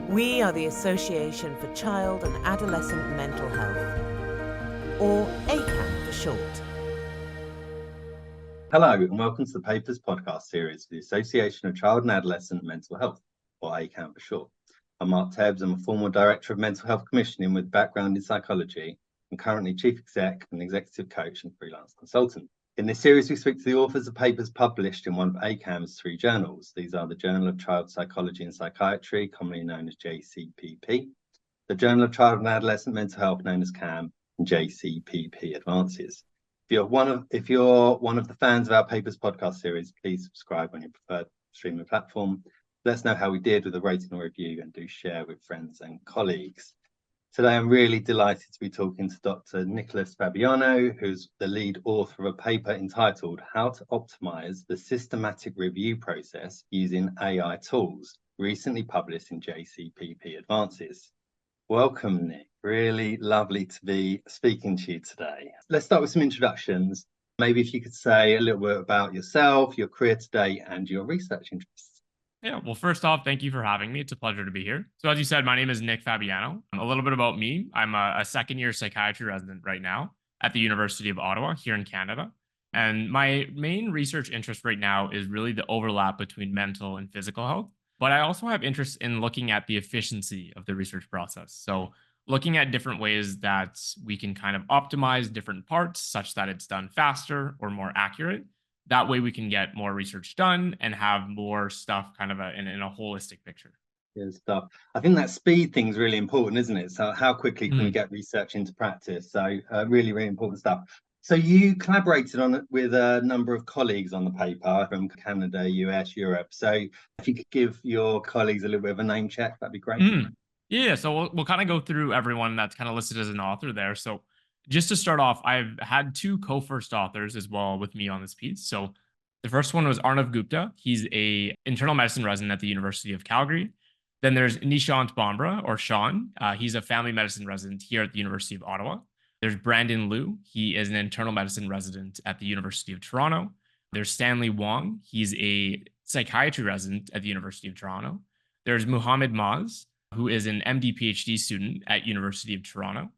We are the Association for Child and Adolescent Mental Health, or ACAMH for short. Hello and welcome to the Papers podcast series for the Association of Child and Adolescent Mental Health, or ACAMH for short. I'm Mark Tebbs. I'm a former Director of Mental Health Commissioning with background in psychology and currently Chief Exec and Executive Coach and Freelance Consultant. In this series, we speak to the authors of papers published in one of ACAMH's three journals. These are the Journal of Child Psychology and Psychiatry, commonly known as JCPP, the Journal of Child and Adolescent Mental Health, known as CAMH, and JCPP Advances. If you're one of the fans of our Papers podcast series, please subscribe on your preferred streaming platform. Let us know how we did with a rating or review, and do share with friends and colleagues. Today, I'm really delighted to be talking to Dr. Nicholas Fabiano, who's the lead author of a paper entitled How to Optimize the Systematic Review Process Using AI Tools, recently published in JCPP Advances. Welcome, Nick. Really lovely to be speaking to you today. Let's start with some introductions. Maybe if you could say a little bit about yourself, your career today, and your research interests. Yeah, well, first off, thank you for having me. It's a pleasure to be here. So as you said, my name is Nick Fabiano. A little bit about me. I'm a second-year psychiatry resident right now at the University of Ottawa here in Canada. And my main research interest right now is really the overlap between mental and physical health. But I also have interest in looking at the efficiency of the research process. So looking at different ways that we can kind of optimize different parts such that it's done faster or more accurate. That way we can get more research done and have more stuff kind of in a holistic picture. Good stuff. I think that speed thing is really important, isn't it? So how quickly can we get research into practice? So really, really important stuff. So you collaborated on it with a number of colleagues on the paper from Canada, US, Europe. So if you could give your colleagues a little bit of a name check, that'd be great. Yeah, so we'll kind of go through everyone that's kind of listed as an author there. So just to start off, I've had two co-first authors as well with me on this piece. So the first one was Arnav Gupta. He's a internal medicine resident at the University of Calgary. Then there's Nishant Bambra, or Sean. He's a family medicine resident here at the University of Ottawa. There's Brandon Liu. He is an internal medicine resident at the University of Toronto. There's Stanley Wong. He's a psychiatry resident at the University of Toronto. There's Muhammad Maz, who is an MD PhD student at University of Toronto.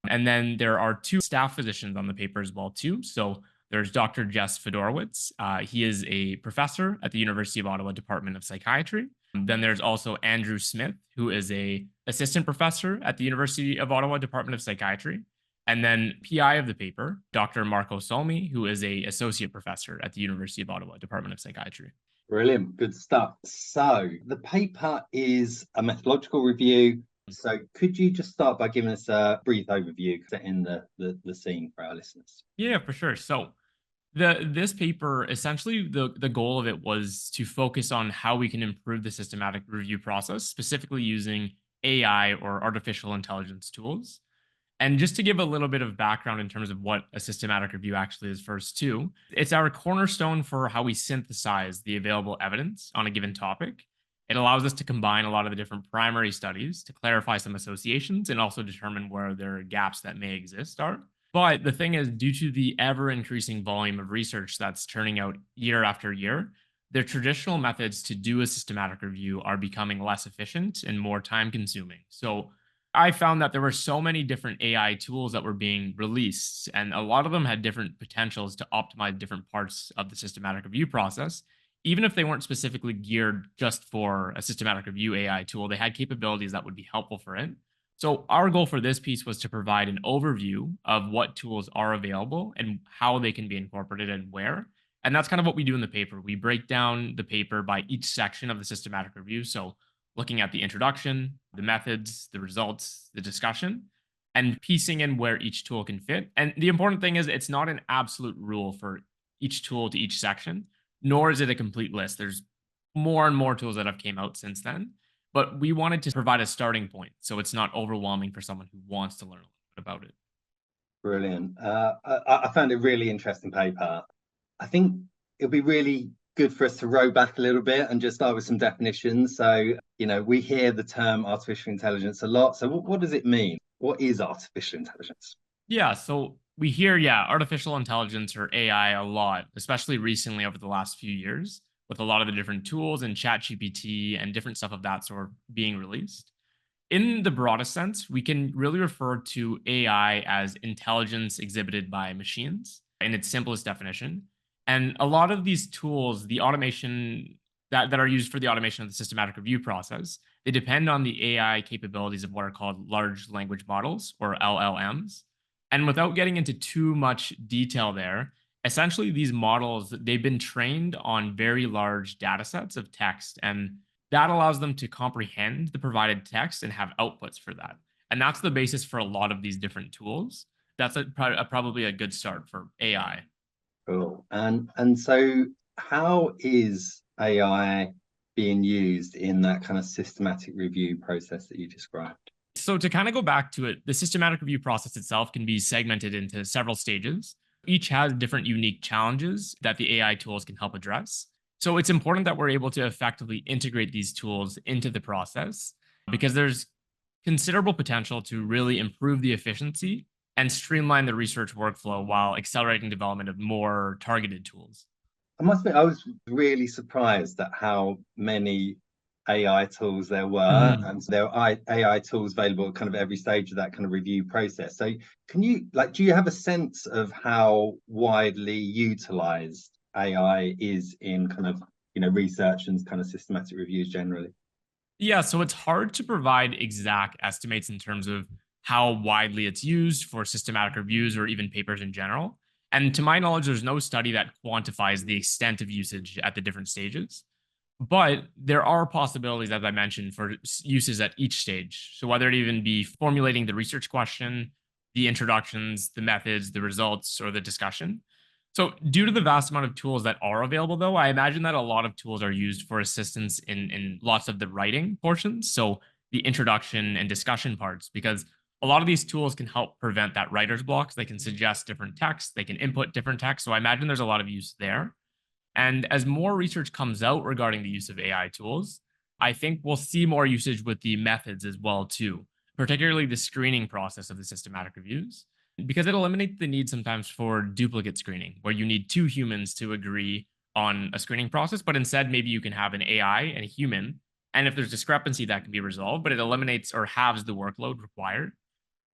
And then there are two staff physicians on the paper as well, too. So there's Dr. Jess Fedorowicz. He is a professor at the University of Ottawa Department of Psychiatry. Then there's also Andrew Smith, who is a assistant professor at the University of Ottawa Department of Psychiatry. And then PI of the paper, Dr. Marco Solmi, who is a associate professor at the University of Ottawa Department of Psychiatry. Brilliant, good stuff. So the paper is a methodological review. So could you just start by giving us a brief overview, setting the scene for our listeners? Yeah, for sure. So this paper, essentially the goal of it was to focus on how we can improve the systematic review process, specifically using AI or artificial intelligence tools. And just to give a little bit of background in terms of what a systematic review actually is first too, it's our cornerstone for how we synthesize the available evidence on a given topic. It allows us to combine a lot of the different primary studies to clarify some associations and also determine where there are gaps that may exist are. But the thing is, due to the ever-increasing volume of research that's turning out year after year, the traditional methods to do a systematic review are becoming less efficient and more time-consuming. So I found that there were so many different AI tools that were being released, and a lot of them had different potentials to optimize different parts of the systematic review process. Even if they weren't specifically geared just for a systematic review AI tool, they had capabilities that would be helpful for it. So our goal for this piece was to provide an overview of what tools are available and how they can be incorporated and where. And that's kind of what we do in the paper. We break down the paper by each section of the systematic review. So looking at the introduction, the methods, the results, the discussion, and piecing in where each tool can fit. And the important thing is it's not an absolute rule for each tool to each section, nor is it a complete list. There's more and more tools that have came out since then, but we wanted to provide a starting point so it's not overwhelming for someone who wants to learn a little bit about it. Brilliant. I found it a really interesting paper. I think it'll be really good for us to row back a little bit and just start with some definitions. So, we hear the term artificial intelligence a lot. So what does it mean? What is artificial intelligence? Yeah, so we hear, artificial intelligence or AI a lot, especially recently over the last few years, with a lot of the different tools and ChatGPT and different stuff of that sort being released. In the broadest sense, we can really refer to AI as intelligence exhibited by machines in its simplest definition. And a lot of these tools, the automation that are used for the automation of the systematic review process, they depend on the AI capabilities of what are called large language models, or LLMs. And without getting into too much detail there, essentially these models, they've been trained on very large data sets of text, and that allows them to comprehend the provided text and have outputs for that. And that's the basis for a lot of these different tools. That's probably a good start for AI. Cool. And so how is AI being used in that kind of systematic review process that you described? So to kind of go back to it, the systematic review process itself can be segmented into several stages. Each has different unique challenges that the AI tools can help address. So it's important that we're able to effectively integrate these tools into the process, because there's considerable potential to really improve the efficiency and streamline the research workflow while accelerating development of more targeted tools. I must admit, I was really surprised at how many AI tools there were, and there are AI tools available at kind of every stage of that kind of review process. So can you, like, do you have a sense of how widely utilized AI is in kind of, research and kind of systematic reviews generally? Yeah, so it's hard to provide exact estimates in terms of how widely it's used for systematic reviews or even papers in general. And to my knowledge, there's no study that quantifies the extent of usage at the different stages. But there are possibilities, as I mentioned, for uses at each stage. So whether it even be formulating the research question, the introductions, the methods, the results, or the discussion. So due to the vast amount of tools that are available, though, I imagine that a lot of tools are used for assistance in lots of the writing portions. So the introduction and discussion parts, because a lot of these tools can help prevent that writer's block. They can suggest different text, they can input different text. So I imagine there's a lot of use there. And as more research comes out regarding the use of AI tools, I think we'll see more usage with the methods as well too, particularly the screening process of the systematic reviews, because it eliminates the need sometimes for duplicate screening, where you need two humans to agree on a screening process, but instead maybe you can have an AI and a human, and if there's discrepancy, that can be resolved, but it eliminates or halves the workload required.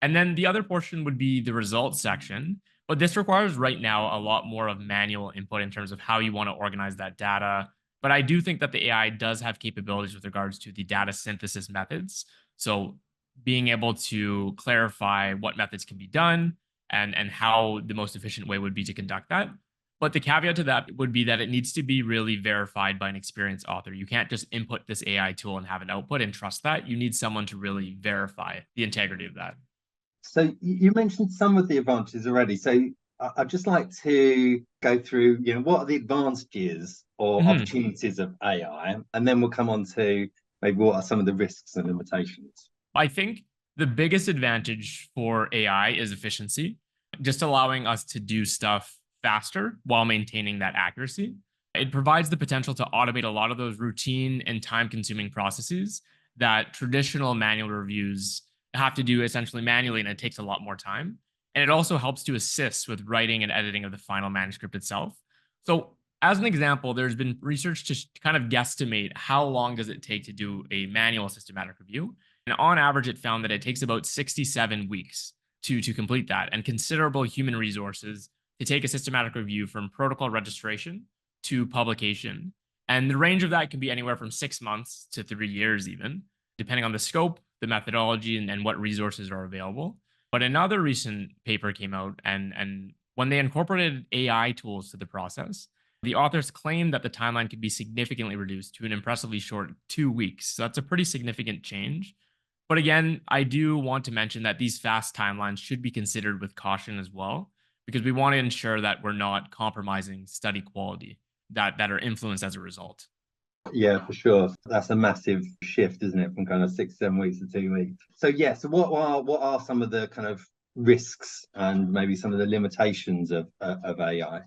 And then the other portion would be the results section. But this requires right now a lot more of manual input in terms of how you want to organize that data. But I do think that the AI does have capabilities with regards to the data synthesis methods. So being able to clarify what methods can be done and how the most efficient way would be to conduct that. But the caveat to that would be that it needs to be really verified by an experienced author. You can't just input this AI tool and have an output and trust that. You need someone to really verify the integrity of that. So you mentioned some of the advantages already. So I'd just like to go through, what are the advantages or opportunities of AI, and then we'll come on to maybe what are some of the risks and limitations. I think the biggest advantage for AI is efficiency, just allowing us to do stuff faster while maintaining that accuracy. It provides the potential to automate a lot of those routine and time-consuming processes that traditional manual reviews have to do essentially manually, and it takes a lot more time. And it also helps to assist with writing and editing of the final manuscript itself. So as an example, there's been research to kind of guesstimate how long does it take to do a manual systematic review. And on average, it found that it takes about 67 weeks to complete that, and considerable human resources to take a systematic review from protocol registration to publication. And the range of that can be anywhere from 6 months to 3 years even, depending on the scope, the methodology, and what resources are available. But another recent paper came out, and when they incorporated AI tools to the process, the authors claimed that the timeline could be significantly reduced to an impressively short 2 weeks. So that's a pretty significant change. But again, I do want to mention that these fast timelines should be considered with caution as well, because we want to ensure that we're not compromising study quality that are influenced as a result. Yeah, for sure. That's a massive shift, isn't it, from kind of 6, 7 weeks to 2 weeks. So so what are some of the kind of risks and maybe some of the limitations of AI?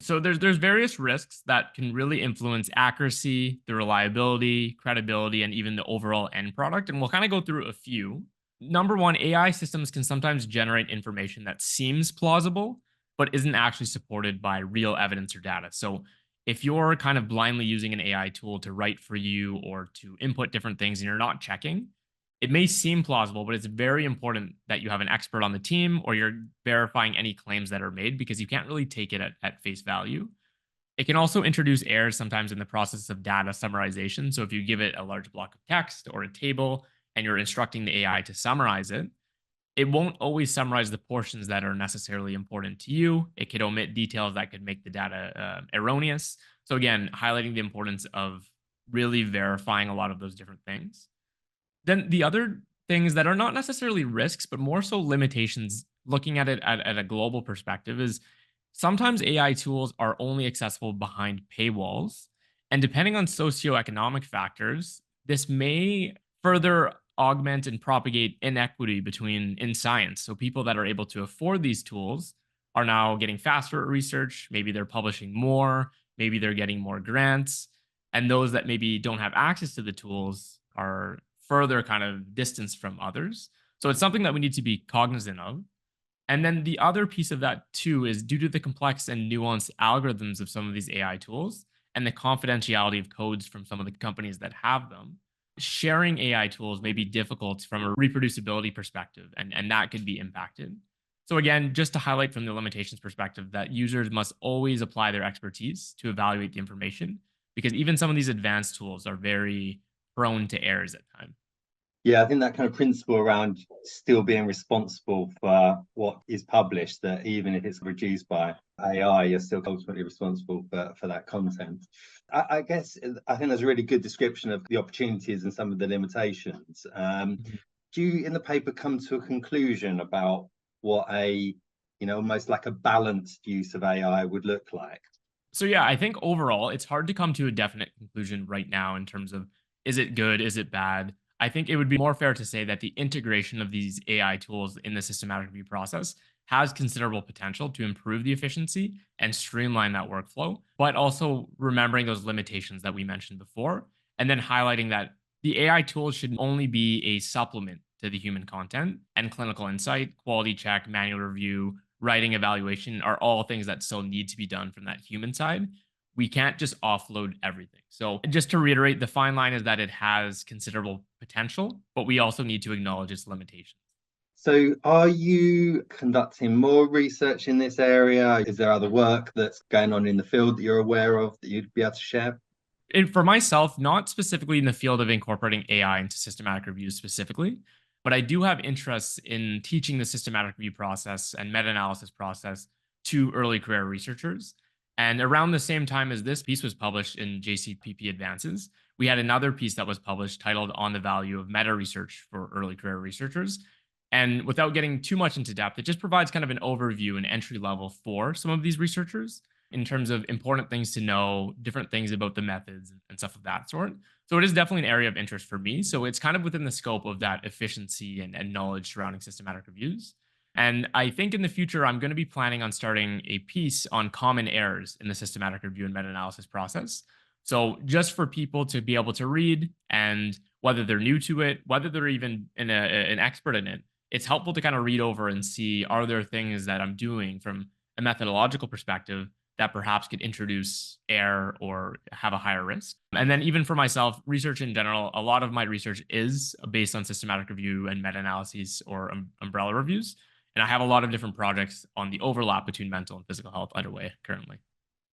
So there's various risks that can really influence accuracy, the reliability, credibility, and even the overall end product. And we'll kind of go through a few. Number one, AI systems can sometimes generate information that seems plausible, but isn't actually supported by real evidence or data. So if you're kind of blindly using an AI tool to write for you or to input different things and you're not checking, It may seem plausible, but it's very important that you have an expert on the team or you're verifying any claims that are made because you can't really take it at face value. It can also introduce errors sometimes in the process of data summarization. So if you give it a large block of text or a table and you're instructing the AI to summarize it, it won't always summarize the portions that are necessarily important to you. It could omit details that could make the data erroneous. So again, highlighting the importance of really verifying a lot of those different things. Then the other things that are not necessarily risks, but more so limitations, looking at it at a global perspective, is sometimes AI tools are only accessible behind paywalls. And depending on socioeconomic factors, this may further augment and propagate inequity between in science. So people that are able to afford these tools are now getting faster at research. Maybe they're publishing more, maybe they're getting more grants. And those that maybe don't have access to the tools are further kind of distanced from others. So it's something that we need to be cognizant of. And then the other piece of that too is due to the complex and nuanced algorithms of some of these AI tools and the confidentiality of codes from some of the companies that have them, sharing AI tools may be difficult from a reproducibility perspective, and that could be impacted. So again, just to highlight from the limitations perspective that users must always apply their expertise to evaluate the information, because even some of these advanced tools are very prone to errors at times. Yeah, I think that kind of principle around still being responsible for what is published, that even if it's produced by AI, you're still ultimately responsible for that content. I guess I think that's a really good description of the opportunities and some of the limitations. Do you, in the paper, come to a conclusion about what almost like a balanced use of AI would look like? So yeah, I think overall, it's hard to come to a definite conclusion right now in terms of is it good, is it bad? I think it would be more fair to say that the integration of these AI tools in the systematic review process has considerable potential to improve the efficiency and streamline that workflow, but also remembering those limitations that we mentioned before, and then highlighting that the AI tools should only be a supplement to the human content, and clinical insight, quality check, manual review, writing evaluation are all things that still need to be done from that human side. We can't just offload everything. So just to reiterate, the fine line is that it has considerable potential, but we also need to acknowledge its limitations. So are you conducting more research in this area? Is there other work that's going on in the field that you're aware of that you'd be able to share? And for myself, not specifically in the field of incorporating AI into systematic reviews specifically, but I do have interests in teaching the systematic review process and meta-analysis process to early career researchers. And around the same time as this piece was published in JCPP Advances, we had another piece that was published titled On the Value of Meta Research for Early Career Researchers. And without getting too much into depth, it just provides kind of an overview and entry level for some of these researchers in terms of important things to know, different things about the methods and stuff of that sort. So it is definitely an area of interest for me. So it's kind of within the scope of that efficiency and knowledge surrounding systematic reviews. And I think in the future, I'm going to be planning on starting a piece on common errors in the systematic review and meta-analysis process. So just for people to be able to read, and whether they're new to it, whether they're even an expert in it, it's helpful to kind of read over and see, are there things that I'm doing from a methodological perspective that perhaps could introduce error or have a higher risk. And then even for myself, research in general, a lot of my research is based on systematic review and meta-analyses or umbrella reviews. And I have a lot of different projects on the overlap between mental and physical health underway currently.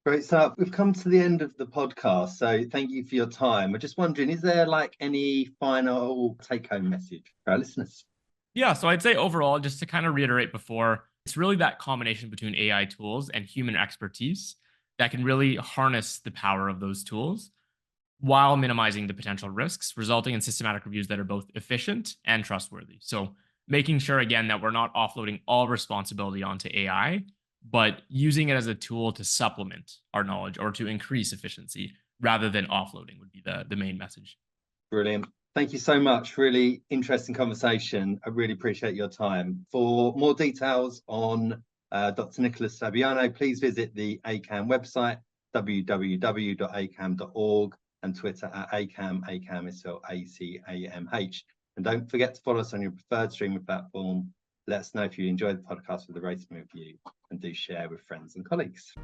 Great. So we've come to the end of the podcast. So thank you for your time. We're just wondering, is there like any final take-home message for our listeners? Yeah, so I'd say overall, just to kind of reiterate before, it's really that combination between AI tools and human expertise that can really harness the power of those tools while minimizing the potential risks, resulting in systematic reviews that are both efficient and trustworthy. So making sure, again, that we're not offloading all responsibility onto AI, but using it as a tool to supplement our knowledge or to increase efficiency rather than offloading would be the main message. Brilliant. Thank you so much. Really interesting conversation. I really appreciate your time. For more details on Dr. Nicholas Fabiano, please visit the ACAMH website, www.acamh.org, and Twitter at ACAMH. ACAMH is spelled ACAMH. And don't forget to follow us on your preferred streaming platform. Let us know if you enjoyed the podcast with a rating review, and do share with friends and colleagues.